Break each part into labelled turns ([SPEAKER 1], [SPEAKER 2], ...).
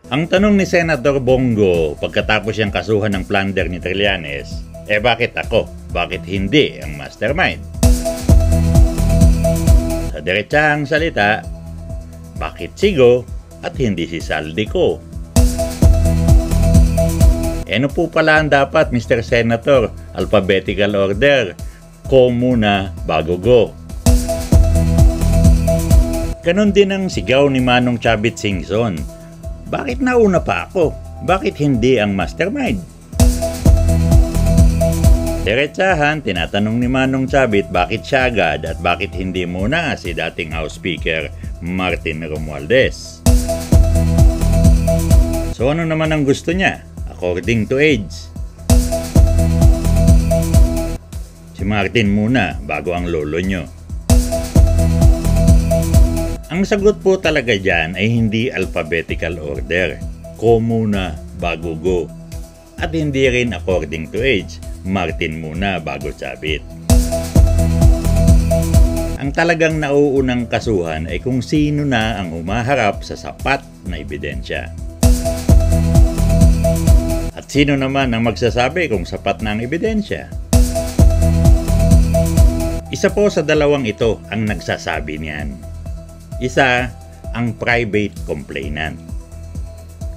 [SPEAKER 1] Ang tanong ni Senator Bongo pagkatapos siyang kasuhan ng plunder ni Trillanes, bakit ako? Bakit hindi ang mastermind? Sa diretsahang salita, bakit si Go at hindi si Saldico? Ano po pala ang dapat, Mr. Senator? Alphabetical order. Ko muna bago Go. Ganon din ang sigaw ni Manong Chavit Singson. Bakit nauna pa ako? Bakit hindi ang mastermind? Diretsahan, tinatanong ni Manong Chavit bakit siya agad at bakit hindi muna si dating House Speaker Martin Romualdez. So ano naman ang gusto niya? According to age. Si Martin muna bago ang lolo nyo. Ang sagot po talaga dyan ay hindi alphabetical order. Ko muna bago Go. At hindi rin according to age. Martin muna bago Chavit. Ang talagang nauunang kasuhan ay kung sino na ang humaharap sa sapat na ebidensya. At sino naman ang magsasabi kung sapat na ang ebidensya? Isa po sa dalawang ito ang nagsasabi niyan. Isa, ang private complainant.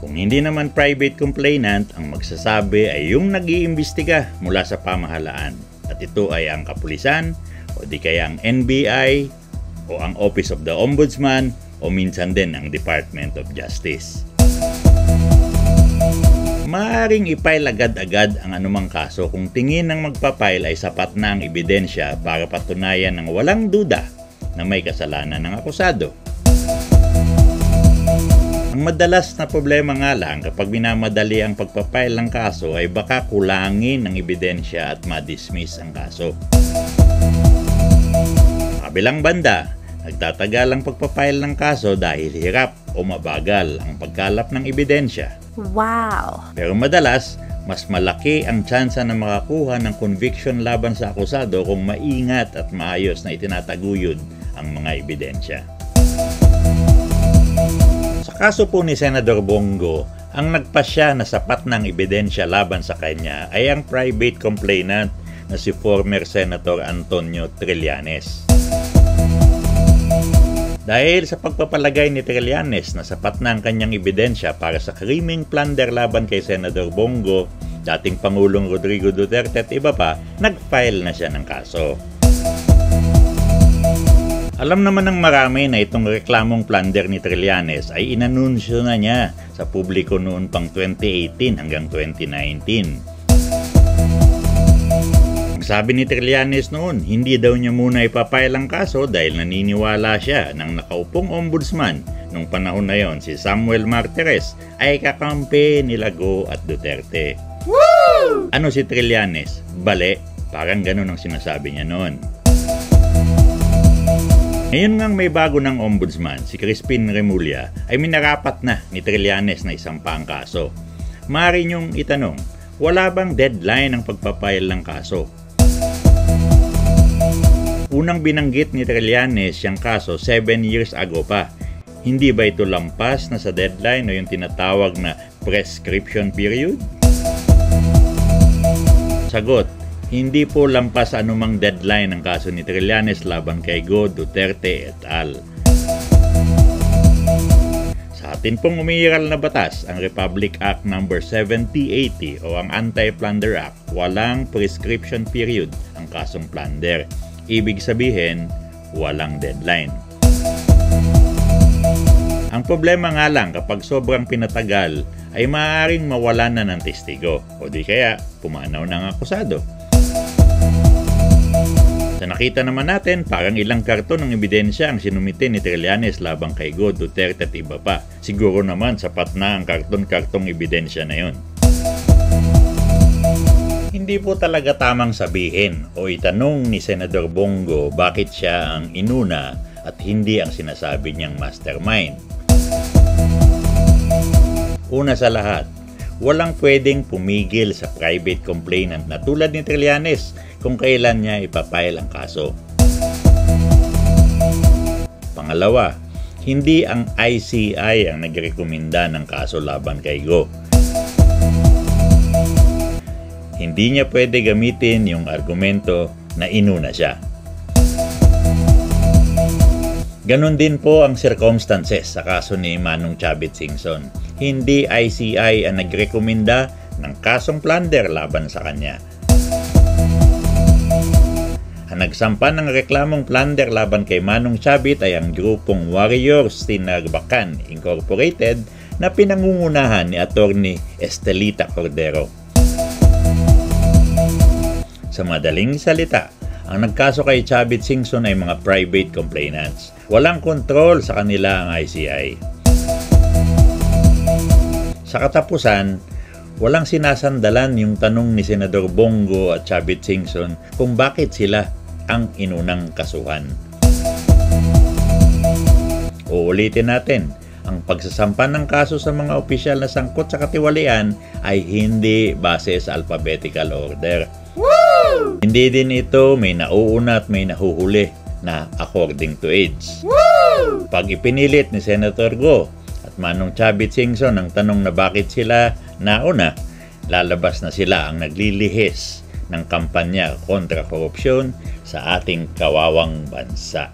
[SPEAKER 1] Kung hindi naman private complainant, ang magsasabi ay yung nag-iimbestiga mula sa pamahalaan. At ito ay ang kapulisan, o di kaya ang NBI, o ang Office of the Ombudsman, o minsan din ang Department of Justice. Maaaring i-file agad-agad ang anumang kaso kung tingin ng magpa-file ay sapat na ang ebidensya para patunayan ng walang duda na may kasalanan ng akusado. Ang madalas na problema nga lang kapag minamadali ang pagpapile ng kaso ay baka kulangin ng ebidensya at ma-dismiss ang kaso. Sa kabilang banda, nagtatagal ang pagpapile ng kaso dahil hirap o mabagal ang pagkalap ng ebidensya.
[SPEAKER 2] Wow!
[SPEAKER 1] Pero madalas, mas malaki ang tsansa na makakuha ng conviction laban sa akusado kung maingat at maayos na itinataguyod ang mga ebidensya. Sa kaso po ni Senador Bongo, ang nagpasya na sapat ng ebidensya laban sa kanya ay ang private complainant na si former Senator Antonio Trillanes. Dahil sa pagpapalagay ni Trillanes na sapat na ang kanyang ebidensya para sa krimeng plunder laban kay Senador Bongo, dating Pangulong Rodrigo Duterte at iba pa, nag-file na siya ng kaso. Alam naman ng marami na itong reklamong plunder ni Trillanes ay inanunsyo na niya sa publiko noon pang 2018 hanggang 2019. Ang sabi ni Trillanes noon, hindi daw niya muna ipapile ang kaso dahil naniniwala siya ng nakaupong ombudsman nung panahon na yon, si Samuel Martires, ay kakampi nila Go at Duterte. Woo! Ano si Trillanes? Bale, parang ganun ang sinasabi niya noon. Ngayon ngang may bago ng ombudsman, si Crispin Remulla, ay minarapat na ni Trillanes na isampa ang kaso. Maaari niyong itanong, wala bang deadline ang pagpapile ng kaso? Unang binanggit ni Trillanes siyang kaso 7 years ago pa. Hindi ba ito lampas na sa deadline o yung tinatawag na prescription period? Sagot, hindi po lampas sa anumang deadline ang kaso ni Trillanes laban kay Go, Duterte et al. Sa atin pong umiiral na batas, ang Republic Act No. 7080 o ang Anti-Plunder Act, walang prescription period ang kasong plunder. Ibig sabihin, walang deadline. Ang problema nga lang kapag sobrang pinatagal ay maaaring mawalan na ng testigo o di kaya pumanaw ng akusado. Sa nakita naman natin, parang ilang karton ng ebidensya ang sinumite ni Trillanes labang kay Go, Duterte at iba pa. Siguro naman sapat na ang karton-kartong ebidensya na yon. Hindi po talaga tamang sabihin o itanong ni Senador Bongo bakit siya ang inuna at hindi ang sinasabi niyang mastermind. Una sa lahat, walang pwedeng pumigil sa private complainant na tulad ni Trillanes kung kailan niya ipapile ang kaso. Pangalawa, Hindi ang ICI ang nagrekomenda ng kaso laban kay Go. Hindi niya pwede gamitin yung argumento na inuna siya. Ganon din po ang circumstances sa kaso ni Manong Chavit Singson. Hindi ICI ang nagrekomenda ng kasong plunder laban sa kanya. Ang nagsampa ng reklamong plunder laban kay Manong Chavit ay ang grupong Warriors Tinagbakan Incorporated na pinangungunahan ni Attorney Estelita Cordero. Sa madaling salita, ang nagkaso kay Chavit Singson ay mga private complainants. Walang kontrol sa kanila ang ICI. Sa katapusan, walang sinasandalan yung tanong ni Senador Bongo at Chavit Singson kung bakit sila ang inunang kasuhan. Uulitin natin, ang pagsasampa ng kaso sa mga opisyal na sangkot sa katiwalian ay hindi base sa alphabetical order. Woo! Hindi din ito may nauuna at may nahuhuli na according to age. Woo! Pag ipinilit ni Senator Go at Manong Chavit Singson ang tanong na bakit sila nauna, lalabas na sila ang naglilihis ng kampanya kontra korupsyon sa ating kawawang bansa.